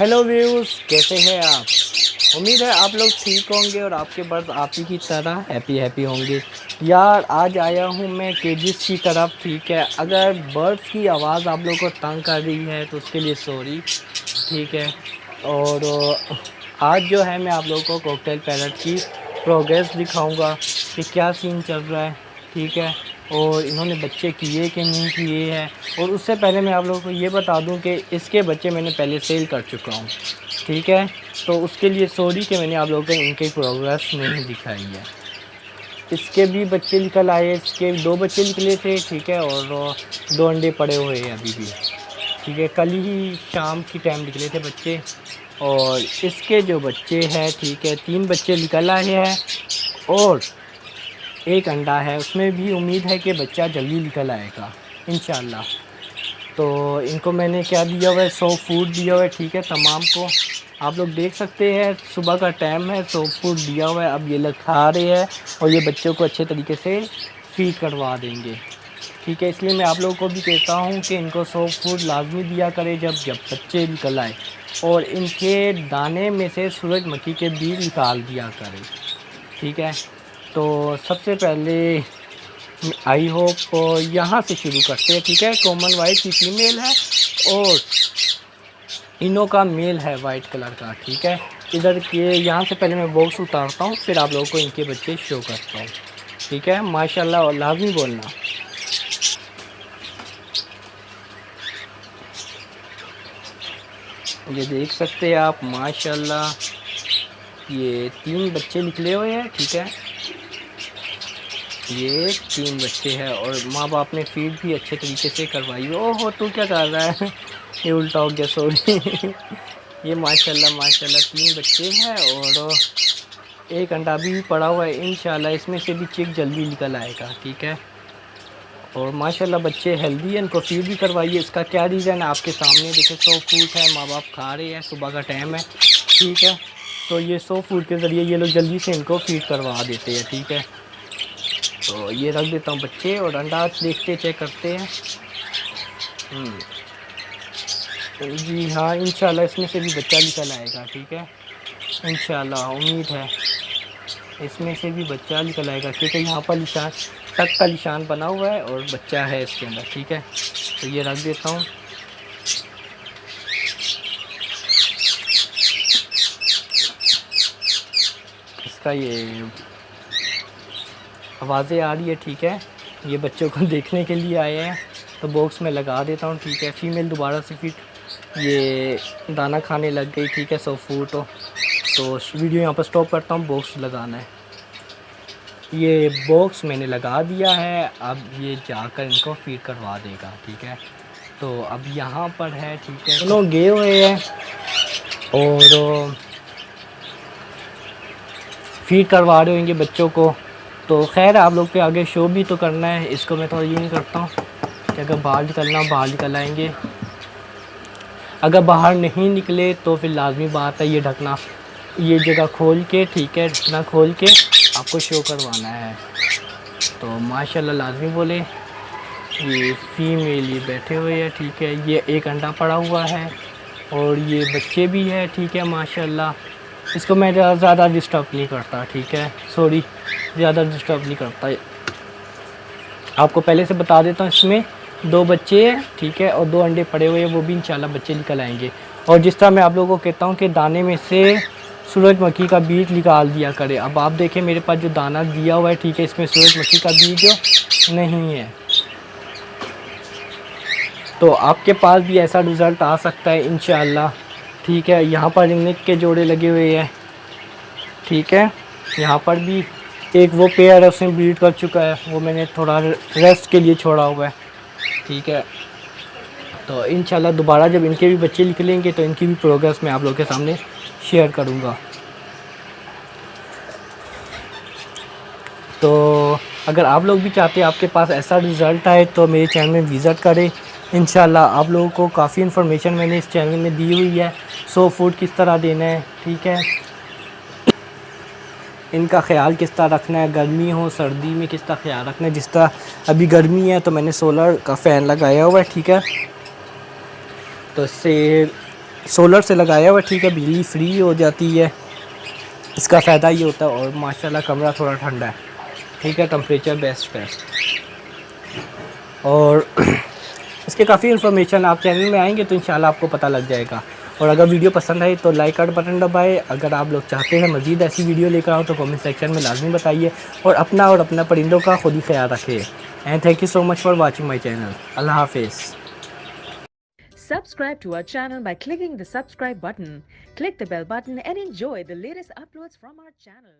Hello views, कैसे हैं आप। उम्मीद है आप लोग ठीक होंगे और आपके बर्ड्स आप ही की तरह हैप्पी होंगे। यार आज आया हूँ मैं केजिस की तरफ। ठीक है, अगर बर्ड्स की आवाज़ आप लोगों को तंग कर रही है तो उसके लिए सॉरी। ठीक है, और आज जो है मैं आप लोगों को कॉकटेल पैरट की प्रोग्रेस दिखाऊंगा कि क्या सीन चल रहा है। ठीक है, और इन्होंने बच्चे किए कि नहीं किए हैं। और उससे पहले मैं आप लोगों को ये बता दूं कि इसके बच्चे मैंने पहले सेल कर चुका हूं। ठीक है, तो उसके लिए सॉरी कि मैंने आप लोगों को इनकी प्रोग्रेस नहीं दिखाई है। इसके भी बच्चे निकल आए, इसके 2 बच्चे निकले थे। ठीक है, और 2 अंडे पड़े हुए हैं अभी भी। ठीक है, कल ही शाम की टाइम निकले थे बच्चे। और इसके जो बच्चे हैं, ठीक है, 3 बच्चे निकल आए हैं और 1 अंडा है। उसमें भी उम्मीद है कि बच्चा जल्दी निकल आएगा इंशाल्लाह। तो इनको मैंने क्या दिया हुआ है, सॉफ्ट फूड दिया हुआ है। ठीक है, तमाम को आप लोग देख सकते हैं, सुबह का टाइम है, सॉफ्ट फूड दिया हुआ है। अब ये लोग खा रहे हैं और ये बच्चों को अच्छे तरीके से फीड करवा देंगे। ठीक है, इसलिए मैं आप लोगों को भी कहता हूँ कि इनको सॉफ्ट फूड लाजमी दिया करें जब जब बच्चे निकल आए। और इनके दाने में से सूरजमुखी के बीज निकाल दिया करें। ठीक है, तो सबसे पहले आई होप यहाँ से शुरू करते हैं। ठीक है, कॉमन वाइट की फीमेल है और इनों का मेल है वाइट कलर का। ठीक है, इधर के यहाँ से पहले मैं बॉक्स उतारता हूँ, फिर आप लोगों को इनके बच्चे शो करता हूँ। ठीक है, माशाल्लाह और लाजमी बोलना। ये देख सकते हैं आप, माशाल्लाह ये 3 बच्चे निकले हुए हैं। ठीक है, ये 3 बच्चे हैं और माँ बाप ने फीड भी अच्छे तरीके से करवाई। ओहो, तू क्या कर रहा है ये उल्टा हो गया, सॉरी ये माशाल्लाह माशाल्लाह 3 बच्चे हैं और 1 अंडा भी पड़ा हुआ है। इंशाल्लाह इसमें से भी चिक जल्दी निकल आएगा। ठीक है, और माशाल्लाह बच्चे हेल्दी हैं, इनको फीड भी करवाइए। इसका क्या रीज़न है आपके सामने देखे, 100 फूड है, माँ बाप खा रहे हैं, सुबह का टाइम है। ठीक है, तो ये 100 फूड के ज़रिए ये लोग जल्दी से इनको फीड करवा देते हैं। ठीक है, तो ये रख देता हूँ बच्चे और अंडा देखते चेक करते हैं। जी हाँ, इंशाल्लाह इसमें से भी बच्चा निकल आएगा। ठीक है, इंशाल्लाह उम्मीद है इसमें से भी बच्चा निकल आएगा क्योंकि यहाँ पर निशान टक का निशान बना हुआ है और बच्चा है इसके अंदर। ठीक है, तो ये रख देता हूँ। इसका ये आवाज़ें आ रही है। ठीक है, ये बच्चों को देखने के लिए आए हैं तो बॉक्स में लगा देता हूँ। ठीक है, फीमेल दोबारा से फिर ये दाना खाने लग गई। ठीक है, 100 फूट हो तो वीडियो यहाँ पर स्टॉप करता हूँ। बॉक्स लगाना है, ये बॉक्स मैंने लगा दिया है, अब ये जाकर इनको फीड करवा देगा। ठीक है, तो अब यहाँ पर है। ठीक है, दोनों गए हुए हैं और फीड करवा रहे होंगे बच्चों को। तो खैर आप लोग के आगे शो भी तो करना है, इसको मैं थोड़ा यूँ करता हूँ कि अगर बाहर निकलना बाहर निकल आएंगे। अगर बाहर नहीं निकले तो फिर लाजमी बात है ये ढकना, ये जगह खोल के, ठीक है, ढकना खोल के आपको शो करवाना है। तो माशाल्लाह लाजमी बोले, ये फीमेल ये बैठे हुए हैं। ठीक है, ये 1 अंडा पड़ा हुआ है और ये बच्चे भी है। ठीक है, माशाल्लाह इसको मैं ज़्यादा डिस्टर्ब नहीं करता। ठीक है, सॉरी, ज़्यादा डिस्टर्ब नहीं करता। आपको पहले से बता देता हूँ, इसमें 2 बच्चे हैं। ठीक है, और 2 अंडे पड़े हुए हैं, वो भी इंशाल्लाह बच्चे निकल आएंगे। और जिस तरह मैं आप लोगों को कहता हूँ कि दाने में से सूरजमुखी का बीज निकाल दिया करे। अब आप देखें मेरे पास जो दाना दिया हुआ है, ठीक है, इसमें सूरजमुखी का बीज नहीं है। तो आपके पास भी ऐसा रिज़ल्ट आ सकता है इंशाल्लाह। ठीक है, यहाँ पर रिंगनेट के जोड़े लगे हुए हैं। ठीक है, यहाँ पर भी एक वो पेयर है, उसने ब्रीड कर चुका है, वो मैंने थोड़ा रेस्ट के लिए छोड़ा हुआ है। ठीक है, तो इंशाल्लाह दोबारा जब इनके भी बच्चे निकलेंगे तो इनकी भी प्रोग्रेस मैं आप लोगों के सामने शेयर करूँगा। तो अगर आप लोग भी चाहते हैं आपके पास ऐसा रिज़ल्ट आए तो मेरे चैनल में विज़िट करें। इंशाल्लाह आप लोगों को काफ़ी इन्फॉर्मेशन मैंने इस चैनल में दी हुई है। सो फूड किस तरह देना है, ठीक है, इनका ख़्याल किस तरह रखना है, गर्मी हो सर्दी में किस तरह ख्याल रखना है। जिस तरह अभी गर्मी है तो मैंने सोलर का फ़ैन लगाया हुआ है। ठीक है, तो इससे सोलर से लगाया हुआ, ठीक है, बिजली फ्री हो जाती है, इसका फ़ायदा ये होता है। और माशाल्लाह कमरा थोड़ा ठंडा है, ठीक है, टेम्परेचर बेस्ट है। और इसके काफ़ी इन्फॉर्मेशन आप चैनल में आएंगे तो इंशाल्लाह आपको पता लग जाएगा। और अगर वीडियो पसंद आई तो लाइक का बटन दबाएं। अगर आप लोग चाहते हैं मज़ीद ऐसी वीडियो लेकर आओ तो कमेंट सेक्शन में लाजमी बताइए। और अपना परिंदों का खुद ही ख्याल रखें। And thank you so much for watching my channel. अल्लाह हाफिज़। Subscribe to our channel by clicking the subscribe button. Click the bell button and enjoy the latest uploads from our channel.